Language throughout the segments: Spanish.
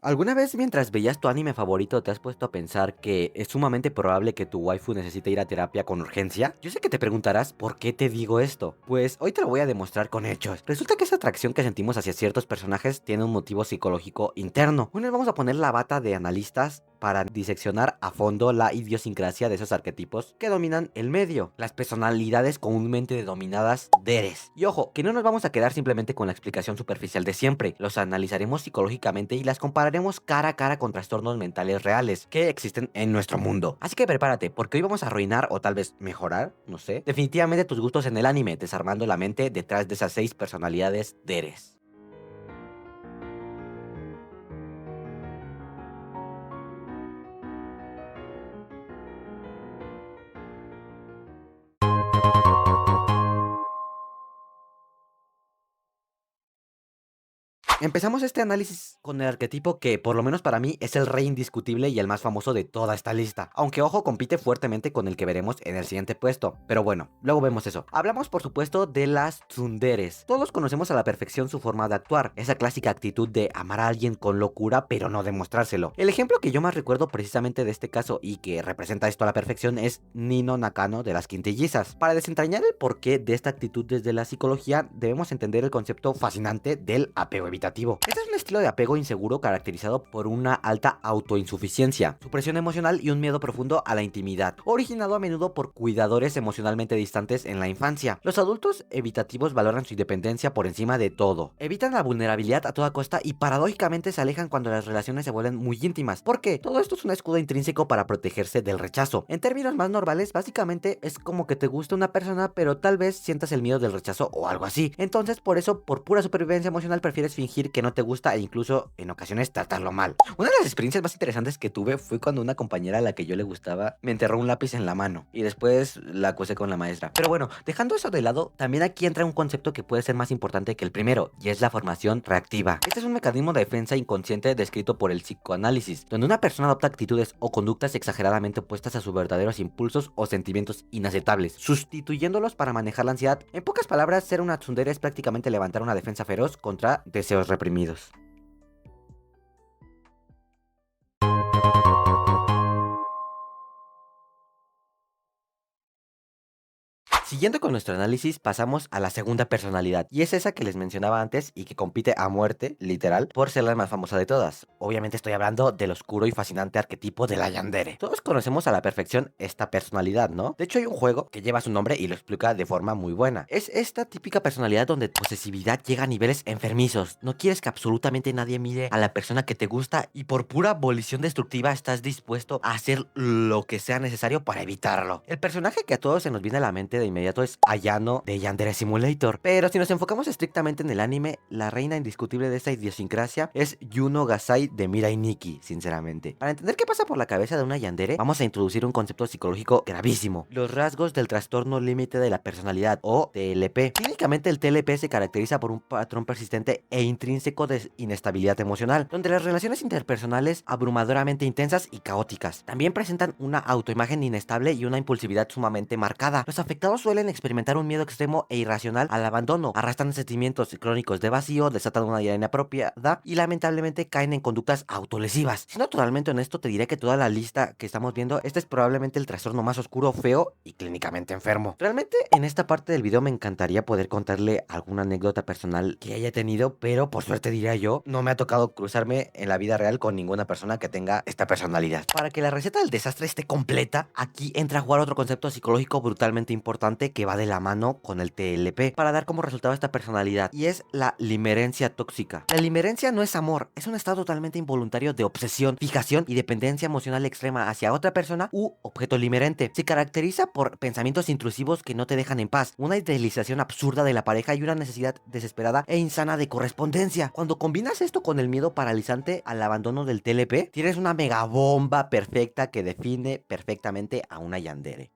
¿Alguna vez mientras veías tu anime favorito te has puesto a pensar que es sumamente probable que tu waifu necesite ir a terapia con urgencia? Yo sé que te preguntarás por qué te digo esto. Pues hoy te lo voy a demostrar con hechos. Resulta que esa atracción que sentimos hacia ciertos personajes tiene un motivo psicológico interno. Hoy nos vamos a poner la bata de analistas para diseccionar a fondo la idiosincrasia de esos arquetipos que dominan el medio, las personalidades comúnmente denominadas deres. Y ojo, que no nos vamos a quedar simplemente con la explicación superficial de siempre, los analizaremos psicológicamente y las compararemos cara a cara con trastornos mentales reales que existen en nuestro mundo. Así que prepárate, porque hoy vamos a arruinar o tal vez mejorar, no sé, definitivamente tus gustos en el anime, desarmando la mente detrás de esas 6 personalidades deres. Empezamos este análisis con el arquetipo que, por lo menos para mí, es el rey indiscutible y el más famoso de toda esta lista. Aunque, ojo, compite fuertemente con el que veremos en el siguiente puesto. Pero bueno, luego vemos eso. Hablamos, por supuesto, de las tsunderes. Todos conocemos a la perfección su forma de actuar. Esa clásica actitud de amar a alguien con locura, pero no demostrárselo. El ejemplo que yo más recuerdo precisamente de este caso y que representa esto a la perfección es Nino Nakano de las Quintillizas. Para desentrañar el porqué de esta actitud desde la psicología, debemos entender el concepto fascinante del apego evitativo. Este es un estilo de apego inseguro caracterizado por una alta autoinsuficiencia, supresión emocional y un miedo profundo a la intimidad, originado a menudo por cuidadores emocionalmente distantes en la infancia. Los adultos evitativos valoran su independencia por encima de todo, evitan la vulnerabilidad a toda costa y paradójicamente se alejan cuando las relaciones se vuelven muy íntimas, porque todo esto es un escudo intrínseco para protegerse del rechazo. En términos más normales, básicamente es como que te gusta una persona, pero tal vez sientas el miedo del rechazo o algo así. Entonces, por eso, por pura supervivencia emocional, prefieres fingir que no te gusta e incluso en ocasiones tratarlo mal. Una de las experiencias más interesantes que tuve fue cuando una compañera a la que yo le gustaba me enterró un lápiz en la mano y después la acusé con la maestra. Pero bueno, dejando eso de lado, también aquí entra un concepto que puede ser más importante que el primero, y es la formación reactiva. Este es un mecanismo de defensa inconsciente descrito por el psicoanálisis, donde una persona adopta actitudes o conductas exageradamente opuestas a sus verdaderos impulsos o sentimientos inaceptables, sustituyéndolos para manejar la ansiedad. En pocas palabras, ser una tsundere es prácticamente levantar una defensa feroz contra deseos reprimidos. Siguiendo con nuestro análisis, pasamos a la segunda personalidad, y es esa que les mencionaba antes y que compite a muerte, literal, por ser la más famosa de todas. Obviamente estoy hablando del oscuro y fascinante arquetipo de la yandere. Todos conocemos a la perfección esta personalidad, ¿no? De hecho hay un juego que lleva su nombre y lo explica de forma muy buena. Es esta típica personalidad donde tu posesividad llega a niveles enfermizos. No quieres que absolutamente nadie mire a la persona que te gusta y por pura volición destructiva estás dispuesto a hacer lo que sea necesario para evitarlo. El personaje que a todos se nos viene a la mente de inmediato es Ayano de Yandere Simulator. Pero si nos enfocamos estrictamente en el anime, la reina indiscutible de esta idiosincrasia es Yuno Gasai de Mirai Nikki, sinceramente. Para entender qué pasa por la cabeza de una yandere, vamos a introducir un concepto psicológico gravísimo: los rasgos del trastorno límite de la personalidad, o TLP. Clínicamente, el TLP se caracteriza por un patrón persistente e intrínseco de inestabilidad emocional, donde las relaciones interpersonales abrumadoramente intensas y caóticas. También presentan una autoimagen inestable y una impulsividad sumamente marcada. Los afectados suelen experimentar un miedo extremo e irracional al abandono, arrastran sentimientos crónicos de vacío, desatan una ira inapropiada y lamentablemente caen en conductas autolesivas. Siendo totalmente honesto, te diré que toda la lista que estamos viendo, este es probablemente el trastorno más oscuro, feo y clínicamente enfermo. Realmente en esta parte del video me encantaría poder contarle alguna anécdota personal que haya tenido, pero por suerte diría yo, no me ha tocado cruzarme en la vida real con ninguna persona que tenga esta personalidad. Para que la receta del desastre esté completa, aquí entra a jugar otro concepto psicológico brutalmente importante que va de la mano con el TLP para dar como resultado esta personalidad, y es la limerencia tóxica. La limerencia no es amor, es un estado totalmente involuntario de obsesión, fijación y dependencia emocional extrema hacia otra persona u objeto limerente. Se caracteriza por pensamientos intrusivos que no te dejan en paz, una idealización absurda de la pareja y una necesidad desesperada e insana de correspondencia. Cuando combinas esto con el miedo paralizante al abandono del TLP, tienes una megabomba perfecta que define perfectamente a una yandere.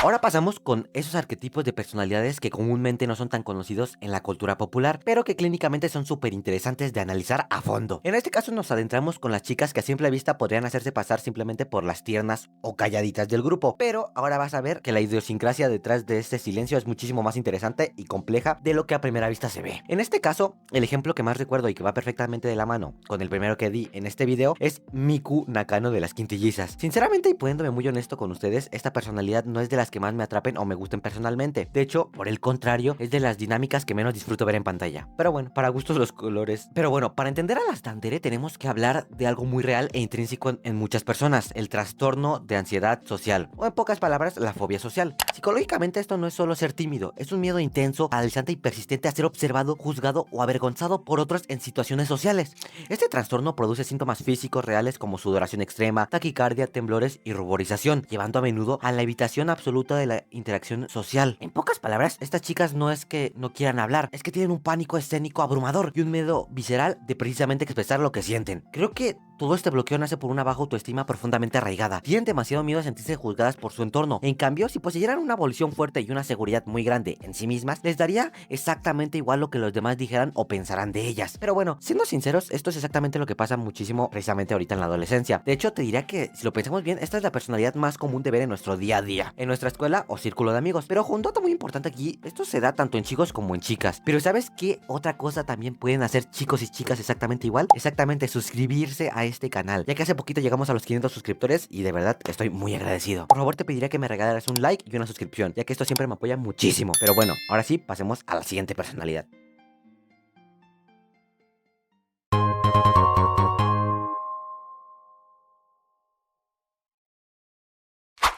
Ahora pasamos con esos arquetipos de personalidades que comúnmente no son tan conocidos en la cultura popular, pero que clínicamente son súper interesantes de analizar a fondo. En este caso nos adentramos con las chicas que a simple vista podrían hacerse pasar simplemente por las tiernas o calladitas del grupo, pero ahora vas a ver que la idiosincrasia detrás de este silencio es muchísimo más interesante y compleja de lo que a primera vista se ve. En este caso, el ejemplo que más recuerdo y que va perfectamente de la mano con el primero que di en este video es Miku Nakano de las Quintillizas. Sinceramente, y poniéndome muy honesto con ustedes, esta personalidad no es de las que más me atrapen o me gusten personalmente. De hecho, por el contrario, es de las dinámicas que menos disfruto ver en pantalla. Pero bueno, para gustos los colores. Pero bueno, para entender a las Tsundere tenemos que hablar de algo muy real e intrínseco en muchas personas, el trastorno de ansiedad social, o en pocas palabras, la fobia social. Psicológicamente esto no es solo ser tímido, es un miedo intenso, paralizante y persistente a ser observado, juzgado o avergonzado por otros en situaciones sociales. Este trastorno produce síntomas físicos reales como sudoración extrema, taquicardia, temblores y ruborización, llevando a menudo a la evitación absoluta de la interacción social. En pocas palabras, estas chicas no es que no quieran hablar, es que tienen un pánico escénico abrumador y un miedo visceral de precisamente expresar lo que sienten. Creo que todo este bloqueo nace por una baja autoestima profundamente arraigada. Tienen demasiado miedo a sentirse juzgadas por su entorno. En cambio, si poseyeran una volición fuerte y una seguridad muy grande en sí mismas, les daría exactamente igual lo que los demás dijeran o pensaran de ellas. Pero bueno, siendo sinceros, esto es exactamente lo que pasa muchísimo precisamente ahorita en la adolescencia. De hecho, te diría que, si lo pensamos bien, esta es la personalidad más común de ver en nuestro día a día, en nuestra escuela o círculo de amigos. Pero un dato muy importante aquí, esto se da tanto en chicos como en chicas. Pero ¿sabes qué otra cosa también pueden hacer chicos y chicas exactamente igual? Exactamente, suscribirse a este canal, ya que hace poquito llegamos a los 500 suscriptores y de verdad que estoy muy agradecido. Por favor, te pediría que me regalaras un like y una suscripción, ya que esto siempre me apoya muchísimo. Pero bueno, ahora sí, pasemos a la siguiente personalidad.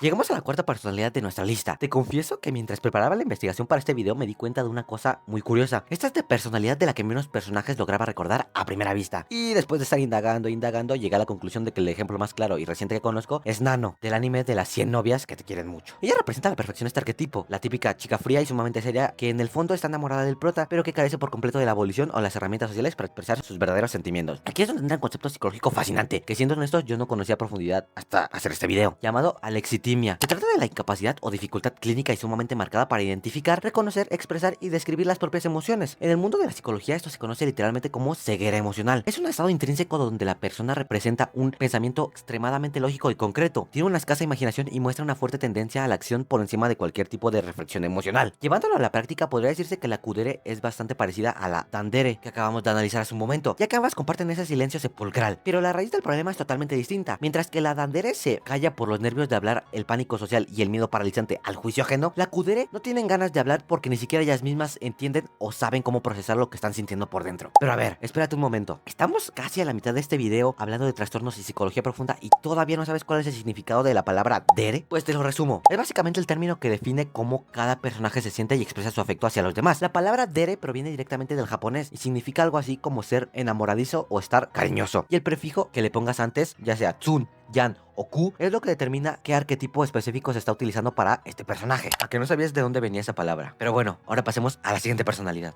Llegamos a la cuarta personalidad de nuestra lista. Te confieso que mientras preparaba la investigación para este video me di cuenta de una cosa muy curiosa. Esta es de personalidad de la que menos personajes lograba recordar a primera vista. Y después de estar indagando, llegué a la conclusión de que el ejemplo más claro y reciente que conozco es Nano, del anime de las 100 novias que te quieren mucho. Ella representa a la perfección este arquetipo, la típica chica fría y sumamente seria que en el fondo está enamorada del prota, pero que carece por completo de la abolición o las herramientas sociales para expresar sus verdaderos sentimientos. Aquí es donde entra un concepto psicológico fascinante, que siendo honestos yo no conocía a profundidad hasta hacer este video, llamado alexitimia. Se trata de la incapacidad o dificultad clínica y sumamente marcada para identificar, reconocer, expresar y describir las propias emociones. En el mundo de la psicología esto se conoce literalmente como ceguera emocional. Es un estado intrínseco donde la persona representa un pensamiento extremadamente lógico y concreto, tiene una escasa imaginación y muestra una fuerte tendencia a la acción por encima de cualquier tipo de reflexión emocional. Llevándolo a la práctica, podría decirse que la Kudere es bastante parecida a la Dandere que acabamos de analizar hace un momento, ya que ambas comparten ese silencio sepulcral, pero la raíz del problema es totalmente distinta. Mientras que la Dandere se calla por los nervios de hablar, el pánico social y el miedo paralizante al juicio ajeno, la Kudere no tienen ganas de hablar porque ni siquiera ellas mismas entienden o saben cómo procesar lo que están sintiendo por dentro. Pero a ver, espérate un momento. Estamos casi a la mitad de este video hablando de trastornos y psicología profunda y todavía no sabes cuál es el significado de la palabra dere. Pues te lo resumo. Es básicamente el término que define cómo cada personaje se siente y expresa su afecto hacia los demás. La palabra dere proviene directamente del japonés y significa algo así como ser enamoradizo o estar cariñoso. Y el prefijo que le pongas antes, ya sea tsun, yan o ku, es lo que determina qué arquetipo específico se está utilizando para este personaje. A que no sabías de dónde venía esa palabra. Pero bueno, ahora pasemos a la siguiente personalidad.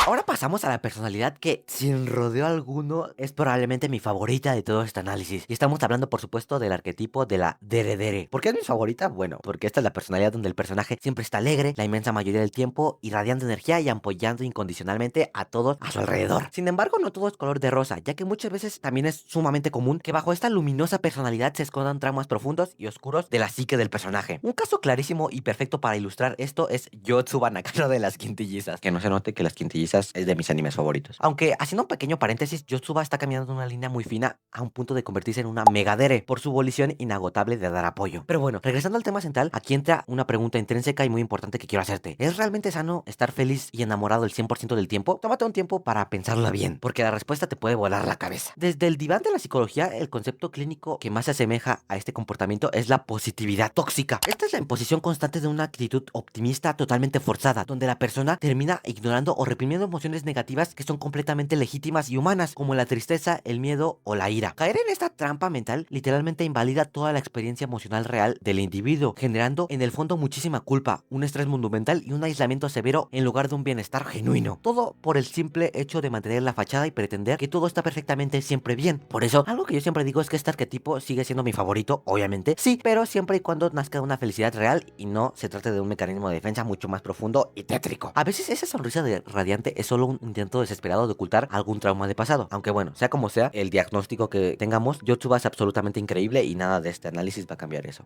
Ahora pasamos a la personalidad que, sin rodeo alguno, es probablemente mi favorita de todo este análisis. Y estamos hablando, por supuesto, del arquetipo de la Deredere. ¿Por qué es mi favorita? Bueno, porque esta es la personalidad donde el personaje siempre está alegre, la inmensa mayoría del tiempo, irradiando energía y apoyando incondicionalmente a todos a su alrededor. Sin embargo, no todo es color de rosa, ya que muchas veces también es sumamente común que bajo esta luminosa personalidad se escondan traumas profundos y oscuros de la psique del personaje. Un caso clarísimo y perfecto para ilustrar esto es Yotsuba Nakano de las Quintillizas. Que no se note que las Quintillizas es de mis animes favoritos. Aunque, haciendo un pequeño paréntesis, Yotsuba está caminando una línea muy fina a un punto de convertirse en una megadere por su volición inagotable de dar apoyo. Pero bueno, regresando al tema central, aquí entra una pregunta intrínseca y muy importante que quiero hacerte. ¿Es realmente sano estar feliz y enamorado el 100% del tiempo? Tómate un tiempo para pensarlo bien, porque la respuesta te puede volar la cabeza. Desde el diván de la psicología, el concepto clínico que más se asemeja a este comportamiento es la positividad tóxica. Esta es la imposición constante de una actitud optimista totalmente forzada, donde la persona termina ignorando o reprimiendo emociones negativas que son completamente legítimas y humanas, como la tristeza, el miedo o la ira. Caer en esta trampa mental literalmente invalida toda la experiencia emocional real del individuo, generando en el fondo muchísima culpa, un estrés monumental y un aislamiento severo en lugar de un bienestar genuino. Todo por el simple hecho de mantener la fachada y pretender que todo está perfectamente siempre bien. Por eso, algo que yo siempre digo es que este arquetipo sigue siendo mi favorito, obviamente, sí, pero siempre y cuando nazca de una felicidad real y no se trate de un mecanismo de defensa mucho más profundo y tétrico. A veces esa sonrisa de radiante es solo un intento desesperado de ocultar algún trauma de pasado, aunque bueno, sea como sea, el diagnóstico que tengamos, Yotsuba es absolutamente increíble y nada de este análisis va a cambiar eso.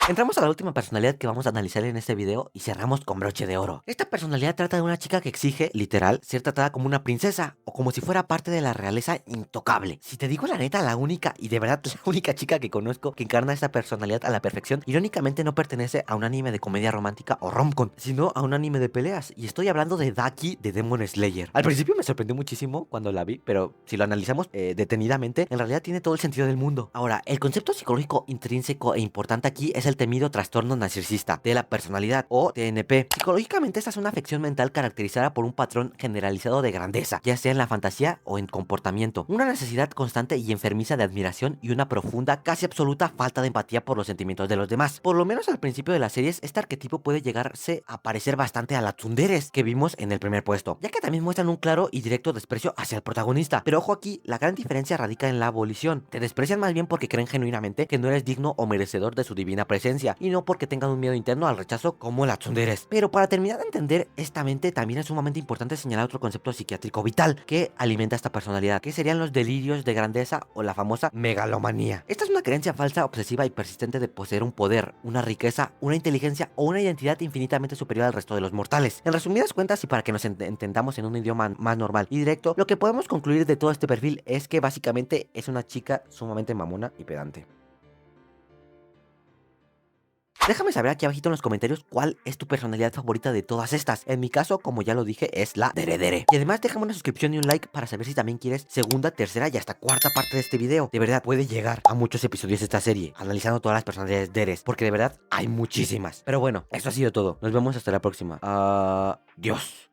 Entramos a la última personalidad que vamos a analizar en este video y cerramos con broche de oro. Esta personalidad trata de una chica que exige, literal, ser tratada como una princesa o como si fuera parte de la realeza intocable. Si te digo la neta, la única y de verdad la única chica que conozco que encarna esta personalidad a la perfección, irónicamente no pertenece a un anime de comedia romántica o romcom, sino a un anime de peleas. Y estoy hablando de Daki de Demon Slayer. Al principio me sorprendió muchísimo cuando la vi, pero si lo analizamos detenidamente, en realidad tiene todo el sentido del mundo. Ahora, el concepto psicológico intrínseco e importante aquí es el temido trastorno narcisista de la personalidad o TNP. Psicológicamente esta es una afección mental caracterizada por un patrón generalizado de grandeza, ya sea en la fantasía o en comportamiento, una necesidad constante y enfermiza de admiración y una profunda, casi absoluta falta de empatía por los sentimientos de los demás. Por lo menos al principio de las series, este arquetipo puede llegarse a parecer bastante a las tsunderes que vimos en el primer puesto, ya que también muestran un claro y directo desprecio hacia el protagonista. Pero ojo aquí, la gran diferencia radica en la abolición. Te desprecian más bien porque creen genuinamente que no eres digno o merecedor de su divina presencia, y no porque tengan un miedo interno al rechazo como las tsunderes. Pero para terminar de entender esta mente, también es sumamente importante señalar otro concepto psiquiátrico vital que alimenta esta personalidad, que serían los delirios de grandeza o la famosa megalomanía. Esta es una creencia falsa, obsesiva y persistente de poseer un poder, una riqueza, una inteligencia o una identidad infinitamente superior al resto de los mortales. En resumidas cuentas, y para que nos entendamos en un idioma más normal y directo, lo que podemos concluir de todo este perfil es que básicamente es una chica sumamente mamona y pedante. Déjame saber aquí abajito en los comentarios cuál es tu personalidad favorita de todas estas. En mi caso, como ya lo dije, es la Deredere. Y además déjame una suscripción y un like para saber si también quieres segunda, tercera y hasta cuarta parte de este video. De verdad, puede llegar a muchos episodios de esta serie, analizando todas las personalidades de Deres, porque de verdad hay muchísimas. Pero bueno, eso ha sido todo. Nos vemos hasta la próxima. Adiós.